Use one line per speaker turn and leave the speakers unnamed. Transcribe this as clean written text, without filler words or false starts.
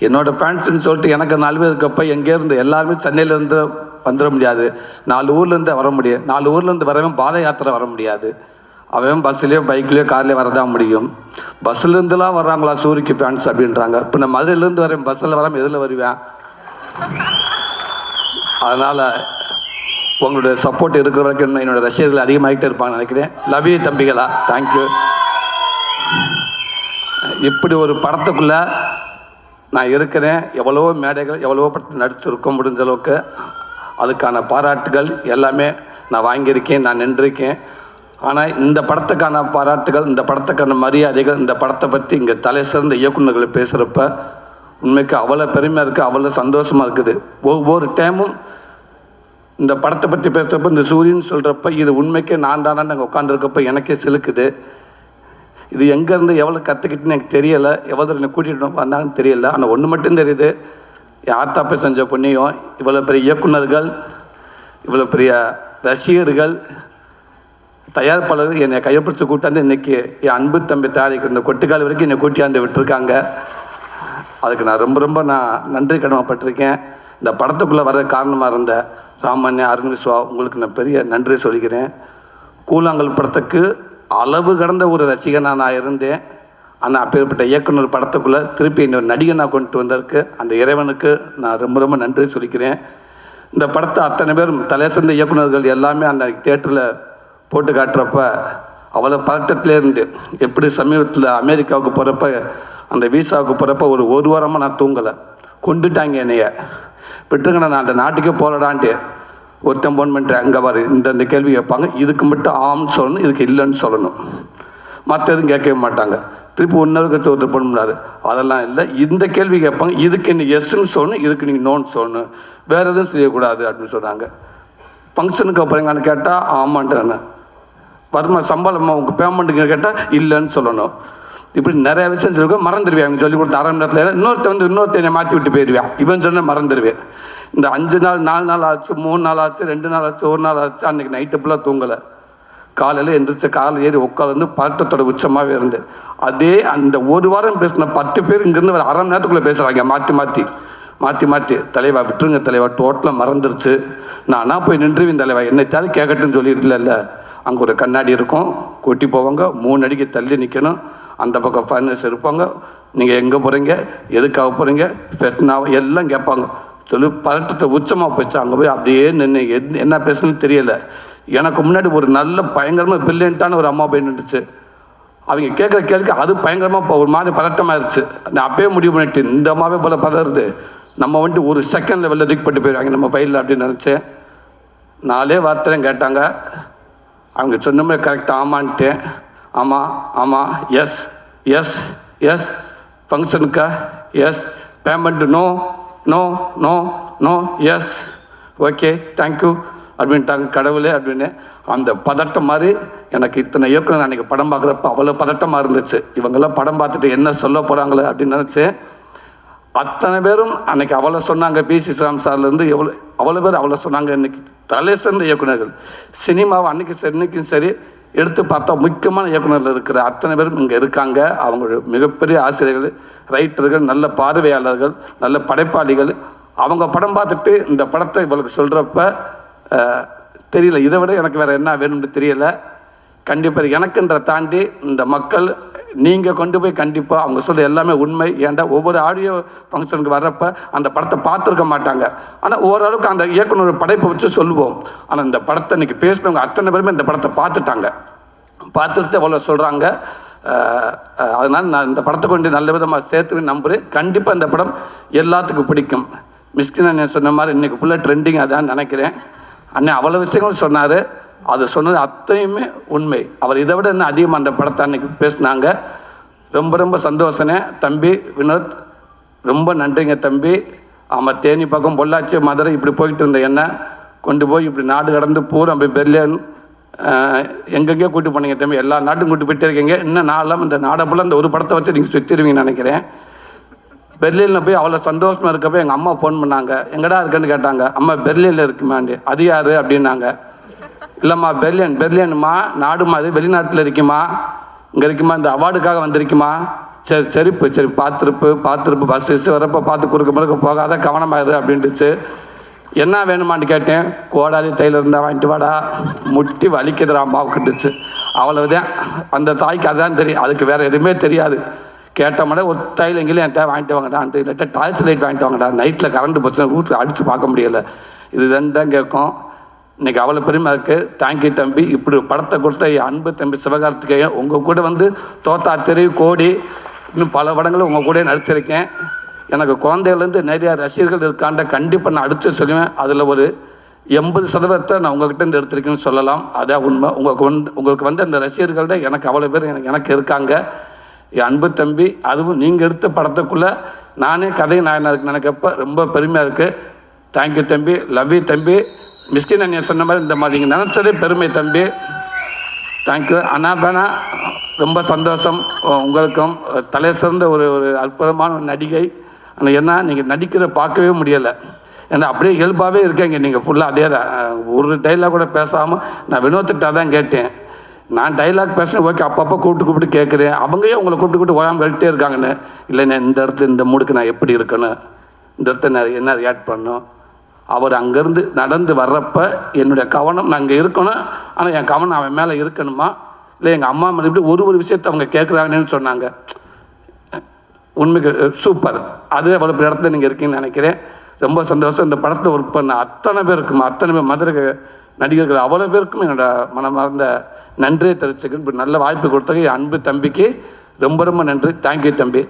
என்னோடய ஃபேன்ஸுன்னு சொல்லிட்டு எனக்கு 4 பேர் இருக்கப்போ எங்கேருந்து எல்லாருமே சென்னையிலேருந்து வந்துட முடியாது, 4 ஊர்லேருந்து வர முடியும், 4 ஊர்லேருந்து வரவன் பாத யாத்திரை வர முடியாது, அவன் பஸ்ஸுலேயோ பைக்லேயோ கார்லேயோ வரதான் முடியும். பஸ்ஸுலேருந்துலாம் வர்றாங்களா சூரிக்கு ஃபேன்ஸ் அப்படின்றாங்க. இப்போ நான் மதுரையிலேருந்து வரேன், பஸ்ஸில் வராமல் எதில் வருவேன்? அதனால் உங்களுடைய சப்போர்ட் இருக்கிற வரைக்கும் இன்னும் என்னோடய ரசிகர்கள் அதிகமாகிட்டே இருப்பாங்கன்னு நினைக்கிறேன். லவ் யூ தம்பிகளா, தேங்க்யூ. இப்படி ஒரு படத்துக்குள்ளே நான் இருக்கிறேன். எவ்வளோ மேடைகள் எவ்வளோ படத்தில் நடிச்சிருக்க முடிஞ்ச அளவுக்கு அதுக்கான பாராட்டுகள் எல்லாமே நான் வாங்கியிருக்கேன், நான் நின்றிருக்கேன். ஆனால் இந்த படத்துக்கான பாராட்டுகள், இந்த படத்துக்கான மரியாதைகள், இந்த படத்தை பற்றி இங்கே தலை சிறந்த இயக்குநர்களை பேசுகிறப்ப உண்மைக்கு அவ்வளோ பெருமையாக இருக்குது, அவ்வளோ சந்தோஷமாக இருக்குது. ஒவ்வொரு டைமும் இந்த படத்தை பற்றி பேசுகிறப்ப, இந்த சூரியன் சொல்கிறப்ப இது உண்மைக்கே நான் தானே அங்கே உட்காந்துருக்கப்ப எனக்கே சிலுக்குது. இது எங்கேருந்து எவ்வளோ கற்றுக்கிட்டுன்னு எனக்கு தெரியலை, எவ்வளோ என்னை கூட்டிகிட்டு வந்தாங்கன்னு தெரியல. ஆனால் ஒன்று மட்டும் தெரியுது, என் ஆத்தாப்பை செஞ்ச புண்ணியம், இவ்வளோ பெரிய இயக்குநர்கள், இவ்வளோ பெரிய ரசிகர்கள், தயாரிப்பாளர்கள் என்னை கையப்பிடிச்சு கூட்டாந்து இன்றைக்கி என் அன்பு தம்பி தயாரிக்கிற இந்த கொட்டுக்கால் வரைக்கும் என்னை கூட்டியாந்து விட்டுருக்காங்க. அதுக்கு நான் ரொம்ப நன்றி கடமைப்பட்டிருக்கேன். இந்த படத்துக்குள்ளே வர காரணமாக இருந்த ராமண்ணே, அருண் விஸ்வா, உங்களுக்கு நான் பெரிய நன்றி சொல்லிக்கிறேன். கூழாங்கல் படத்துக்கு அளவு கடந்த ஒரு ரசிகனாக நான் இருந்தேன். ஆனால் அப்பேற்பட்ட இயக்குனர் படத்துக்குள்ளே திருப்பி இன்னொரு நடிகனாக கொண்டு வந்ததற்கு அந்த இறைவனுக்கு நான் ரொம்ப நன்றி சொல்லிக்கிறேன். இந்த படத்தை அத்தனை பேரும் தலை சிறந்த இயக்குநர்கள் எல்லாமே அந்த தியேட்டரில் போட்டு காட்டுறப்ப அவ்வளோ பதட்டத்திலே இருந்து, எப்படி சமீபத்தில் அமெரிக்காவுக்கு போகிறப்ப அந்த வீசாவுக்கு போகிறப்ப ஒரு வாரமாக நான் தூங்கலை, கொண்டுட்டாங்க என்னைய, விட்டுருங்கண்ணா நான் அந்த நாட்டுக்கே போகலான்ட்டு ஒருத்தன் ஃபோன் பண்ணிட்டு அங்கே பாரு இந்த கேள்வி கேட்பாங்க, இதுக்கு மட்டும் ஆம்னு சொல்லணும், இதுக்கு இல்லைன்னு சொல்லணும், மற்ற எதுவும் கேட்கவே மாட்டாங்க. திருப்பி ஒன்றருக்கு ஒருத்தர் ஃபோன் பண்ணார், அதெல்லாம் இல்லை, இந்த கேள்வி கேட்பாங்க, இதுக்கு என்ன எஸ்ன்னு சொல்லணும், இதுக்கு நீங்கள் நோன்னு சொல்லணும், வேறு எதுவும் செய்யக்கூடாது அப்படின்னு சொன்னாங்க. ஃபங்க்ஷனுக்கு அப்புறங்கன்னு கேட்டால் ஆமான்ட்டு, வருமா சம்பளமா உங்கள் பேமெண்ட்டுக்கு கேட்டால் இல்லைன்னு சொல்லணும். இப்படி நிறைய விஷயம் சொல்லியிருக்கோம், மறந்துடுவேன். அவங்க சொல்லி கொடுத்த 1/2 மணி நேரத்தில் இன்னொருத்தனை மாற்றி விட்டு போயிடுவேன். இவன் சொன்னால் மறந்துடுவேன். இந்த 5 நாள் 4 நாள் ஆச்சு, 3 நாள் ஆச்சு, 2 நாள் ஆச்சு, 1 நாள் ஆச்சு. அன்றைக்கி நைட்டு ஃபுல்லாக தூங்கலை. காலையில் எந்திரிச்சு காலையில் ஏறி உட்காந்து பதட்டத்தோட உச்சமாகவே இருந்து அதே அந்த ஒரு வாரம் பேசின 10 பேர் இங்கேருந்து ஒரு 1/2 மணி நேரத்துக்குள்ளே பேசுகிறாங்க, மாற்றி தலைவா விட்டுருங்க தலைவா, டோட்டலாக மறந்துருச்சு, நானாக போய் நின்றுவேன் தலைவா, என்னை தானே கேட்கட்டுன்னு சொல்லியிருக்கல. அங்கே ஒரு கண்ணாடி இருக்கும், கூட்டி போவாங்க, 3 அடிக்கு தள்ளி நிற்கணும், அந்த பக்கம் ஃபர்னஸ் இருப்பாங்க, நீங்கள் எங்கே போகிறீங்க, எதுக்காக போகிறீங்க, ஃபெட்னாவை எல்லாம் கேட்பாங்க. சொல்லி பதட்டத்தை உச்சமாக போச்சு. அங்கே போய் அப்படியே நின்று என்ன பேசணும்னு தெரியலை. எனக்கு முன்னாடி ஒரு நல்ல பயங்கரமாக பிரில்லியண்ட்டான ஒரு அம்மா போய் நின்றுச்சு. அவங்க கேட்குற கேள்விக்கு அது பயங்கரமாக ஒரு மாதிரி பதட்டமாகிடுச்சு. நான் அப்பயே முடிவு பண்ணிட்டு, இந்த அம்மாவே போல் பதறது, நம்ம வந்துட்டு ஒரு செகண்டில் வெளில தூக்கிப்பட்டு போயிடுவாங்க நம்ம பையில் அப்படின்னு நினச்சேன். 4 வார்த்தையும் கேட்டாங்க. அவங்க சொன்ன மாதிரி கரெக்டாக ஆமான்ட்டேன். ஆமாம் எஸ் எஸ் எஸ் ஃபங்க்ஷனுக்கா yes, payment no no no no yes okay thank you அப்படின்ட்டாங்க. கடவுளே அப்படின்னு அந்த பதட்டம் மாதிரி எனக்கு இத்தனை இயக்குனர் அன்றைக்கி படம் பார்க்குறப்ப அவ்வளோ பதட்டமாக இருந்துச்சு. இவங்கெல்லாம் படம் பார்த்துட்டு என்ன சொல்ல போகிறாங்களே அப்படின்னு நினச்சேன். அத்தனை பேரும் அன்றைக்கி அவ்வளோ சொன்னாங்க. பி.சி. ஸ்ரீராம் சார்லேருந்து அவ்வளோ பேர் அவ்வளோ சொன்னாங்க. இன்றைக்கி தலை சிறந்த இயக்குநர்கள் சினிமாவை இன்றைக்கும் சரி எடுத்து பார்த்தா முக்கியமான இயக்குநர்கள் இருக்கிற அத்தனை பேரும் இங்கே இருக்காங்க. அவங்களுடைய மிகப்பெரிய ஆசிரியர்கள், ரைட்டர்கள், நல்ல பார்வையாளர்கள், நல்ல படைப்பாளிகள். அவங்க படம் பார்த்துட்டு இந்த படத்தை இவளுக்கு சொல்கிறப்ப தெரியல, இதை விட எனக்கு வேறு என்ன வேணும்னு தெரியலை. கண்டிப்பாக எனக்குன்ற தாண்டி இந்த மக்கள் நீங்கள் கொண்டு போய் கண்டிப்பாக அவங்க சொல்ல எல்லாமே உண்மை. ஏன்டா ஒவ்வொரு ஆடியோ ஃபங்க்ஷனுக்கு வர்றப்ப அந்த படத்தை பார்த்துருக்க மாட்டாங்க. ஆனால் ஓரளவுக்கு அந்த இயக்குனர் படைப்பை வச்சு சொல்லுவோம். ஆனால் இந்த படத்தை இன்றைக்கி பேசினவங்க அத்தனை பேருமே இந்த படத்தை பார்த்துட்டு அவ்வளோ சொல்கிறாங்க. அதனால் நான் இந்த படத்தை கொண்டு நல்ல விதமாக சேர்த்து நம்புகிறேன். கண்டிப்பாக இந்த படம் எல்லாத்துக்கும் பிடிக்கும். மிஸ்கின் அண்ணன் சொன்ன மாதிரி இன்றைக்கி ஃபுல்லாக ட்ரெண்டிங் அதான் நினைக்கிறேன். அண்ணன் அவ்வளோ விஷயங்கள் சொன்னார். அது சொன்னது அத்தனையுமே உண்மை. அவர் இதை விட இன்னும் அதிகமாக அந்த படத்தை அன்றைக்கி பேசினாங்க. ரொம்ப சந்தோஷனே தம்பி வினோத், ரொம்ப நன்றிங்க தம்பி. ஆமாம், தேனி பக்கம் பொள்ளாச்சி மதுரை இப்படி போய்கிட்டு இருந்த என்ன கொண்டு போய் இப்படி நாடு கடந்து பூரா போய் பெர்லின் எங்கெங்கேயோ கூட்டி போனீங்க தம்பி. எல்லா நாட்டும் கூட்டி போயிட்டே இருக்கீங்க. இன்னும் நாளெல்லாம் இந்த நாடை ஃபுல்லாக இந்த ஒரு படத்தை வச்சு நீங்கள் சுற்றிடுவீங்கன்னு நினைக்கிறேன். பெர்லினில் போய் அவ்வளோ சந்தோஷமாக இருக்கப்போ எங்கள் அம்மா ஃபோன் பண்ணாங்க. எங்கடா இருக்குன்னு கேட்டாங்க. அம்மா பெர்லினில் இருக்குமாண்டி. அது யார் அப்படின்னாங்க. இல்லைம்மா பெர்லின்மா நாடுமா, அது வெளிநாட்டில் இருக்குமா, இங்கே இருக்குமா, இந்த அவார்டுக்காக வந்திருக்குமா. சரி பார்த்துருப்பு பஸ் வரப்போ பார்த்து குறுக்க முறுக்க போகாத கவனமாயிரு அப்படின்ட்டுச்சு. என்ன வேணுமான்னு கேட்டேன். கோடாலி தையில் இருந்தால் வாங்கிட்டு வாடா, முட்டி வலிக்குதுடா அம்மாவுக்குட்டுச்சு. அவ்வளவுதான். அந்த தாய்க்கு அதுதான் தெரியும், அதுக்கு வேறு எதுவுமே தெரியாது. கேட்ட மாதிரி ஒரு தையல் எங்கேயும் என்கிட்ட வாங்கிட்டு வாங்கடான்ட்டு, இல்லாட்டா டார்ச் லைட் வாங்கிட்டு வாங்கடா, நைட்டில் கரண்ட் போச்சுன்னா வீட்டில் அடித்து பார்க்க முடியலை. இது தான் கேட்கும். இன்றைக்கி அவ்வளோ பெருமை இருக்குது. தேங்க்யூ தம்பி. இப்படி படத்தை கொடுத்த என் அன்பு தம்பி சிவகார்த்திகேயன். உங்கள் கூட வந்து தோத்தா தெரு கோடி இன்னும் பல படங்களும் உங்கள் கூட நடிச்சிருக்கேன். எனக்கு குழந்தைகள்லேருந்து நிறையா ரசிகர்கள் இருக்காண்ட கண்டிப்பாக நான் அடுத்து சொல்லுவேன். அதில் ஒரு 80% நான் உங்கள்கிட்ட எடுத்திருக்கேன்னு சொல்லலாம். அதான் உண்மை. உங்களுக்கு வந்து அந்த ரசிகர்கள் தான் எனக்கு அவ்வளோ பேர் எனக்கு இருக்காங்க. என் அன்பு தம்பி, அதுவும் நீங்கள் எடுத்த படத்துக்குள்ளே நானே கதை நான் நினைக்கப்ப ரொம்ப பெருமையாக இருக்குது. தேங்க்யூ தம்பி. லவ் யூ தம்பி. மிஸ்கின் அண்ணா சொன்ன மாதிரி இந்த மாதிரி நீங்கள் நினச்சதே பெருமை தம்பி. தேங்க்யூ அண்ணா பேனா. ரொம்ப சந்தோஷம். உங்களுக்கும் தலை சிறந்த ஒரு அற்புதமான ஒரு நடிகை. ஆனால் என்ன நீங்கள் நடிக்கிற பார்க்கவே முடியலை. ஏன்னா அப்படியே இயல்பாகவே இருக்கேங்க நீங்கள் ஃபுல்லாக. அதே தான். ஒரு டைலாக் கூட பேசாமல் நான் வினோத்திட்டா தான் கேட்டேன். நான் டைலாக் பேசுனேன், ஓகே, அப்பப்போ கூப்பிட்டு கேட்குறேன். அவங்களே உங்களை கூப்பிட்டு ஓயாமல் கேட்டுகிட்டே இருக்காங்கன்னு. இல்லைண்ணே, இந்த இடத்துல இந்த மூடுக்கு நான் எப்படி இருக்கணும், இந்த இடத்துல நான் என்ன ரியாக்ட் பண்ணணும். அவர் அங்கேருந்து நடந்து வர்றப்ப என்னுடைய கவனம் நான் அங்கே இருக்கணும், ஆனால் என் கவனம் அவன் மேலே இருக்கணுமா, இல்லை எங்கள் அம்மா மேலே இப்படி ஒரு விஷயத்தை அவங்க கேட்குறாங்கன்னு சொன்னாங்க. உண்மைக்கு சூப்பர். அது அவ்வளோ இடத்துல நீங்கள் இருக்கீங்கன்னு நினைக்கிறேன். ரொம்ப சந்தோஷம். இந்த படத்தில் ஒர்க் பண்ண அத்தனை பேர் மதுரை நடிகர்கள் அவ்வளோ பேருக்கும் என்னோட மனமார்ந்த நன்றியை தெரிவிச்சுக்கணும். இப்படி நல்ல வாய்ப்பு கொடுத்தது என் அன்பு தம்பிக்கு ரொம்ப நன்றி. தேங்க்யூ தம்பி.